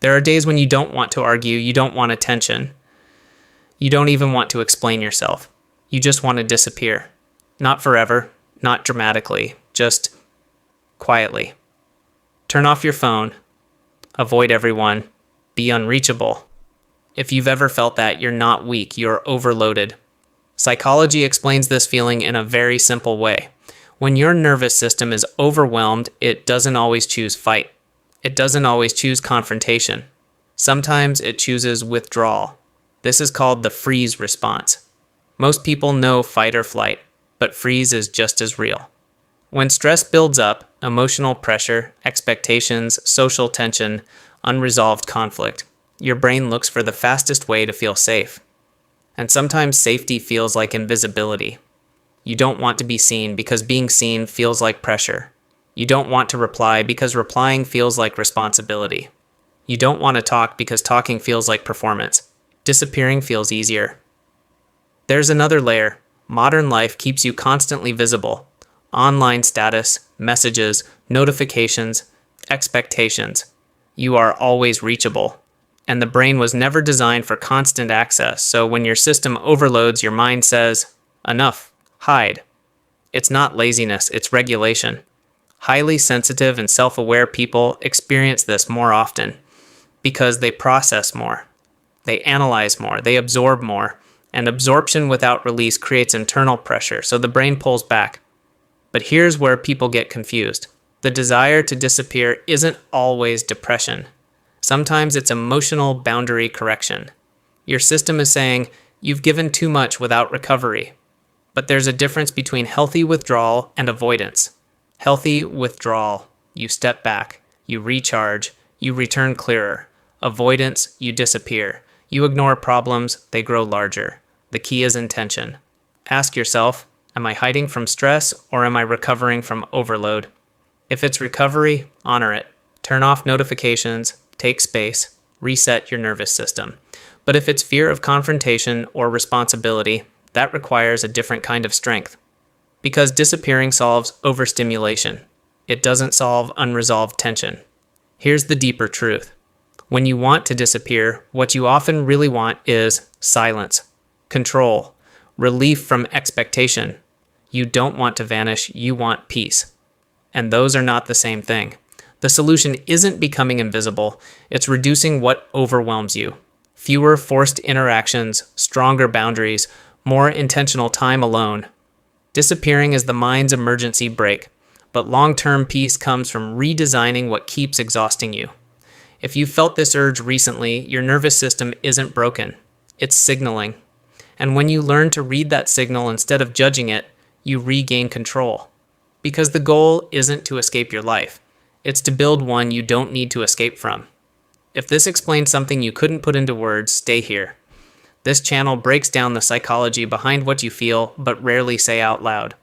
There are days when you don't want to argue, you don't want attention. You don't even want to explain yourself. You just want to disappear. Not forever, not dramatically, just quietly. Turn off your phone. Avoid everyone. Be unreachable. If you've ever felt that, you're not weak, you're overloaded. Psychology explains this feeling in a very simple way. When your nervous system is overwhelmed, it doesn't always choose fight. It doesn't always choose confrontation. Sometimes it chooses withdrawal. This is called the freeze response. Most people know fight or flight, but freeze is just as real. When stress builds up, emotional pressure, expectations, social tension, unresolved conflict, your brain looks for the fastest way to feel safe. And sometimes safety feels like invisibility. You don't want to be seen because being seen feels like pressure. You don't want to reply because replying feels like responsibility. You don't want to talk because talking feels like performance. Disappearing feels easier. There's another layer. Modern life keeps you constantly visible. Online status, messages, notifications, expectations. You are always reachable. And the brain was never designed for constant access, so when your system overloads, your mind says, enough, hide. It's not laziness, it's regulation. Highly sensitive and self-aware people experience this more often because they process more, they analyze more, they absorb more, and absorption without release creates internal pressure, so the brain pulls back. But here's where people get confused. The desire to disappear isn't always depression. Sometimes it's emotional boundary correction. Your system is saying, you've given too much without recovery. But there's a difference between healthy withdrawal and avoidance. Healthy withdrawal, you step back, you recharge, you return clearer. Avoidance, you disappear. You ignore problems, they grow larger. The key is intention. Ask yourself, am I hiding from stress or am I recovering from overload? If it's recovery, honor it. Turn off notifications, take space, reset your nervous system. But if it's fear of confrontation or responsibility, that requires a different kind of strength. Because disappearing solves overstimulation. It doesn't solve unresolved tension. Here's the deeper truth. When you want to disappear, what you often really want is silence, control, relief from expectation. You don't want to vanish, you want peace. And those are not the same thing. The solution isn't becoming invisible, it's reducing what overwhelms you. Fewer forced interactions, stronger boundaries, more intentional time alone. Disappearing is the mind's emergency brake, but long-term peace comes from redesigning what keeps exhausting you. If you felt this urge recently, your nervous system isn't broken. It's signaling. And when you learn to read that signal instead of judging it, you regain control. Because the goal isn't to escape your life. It's to build one you don't need to escape from. If this explains something you couldn't put into words, stay here. This channel breaks down the psychology behind what you feel, but rarely say out loud.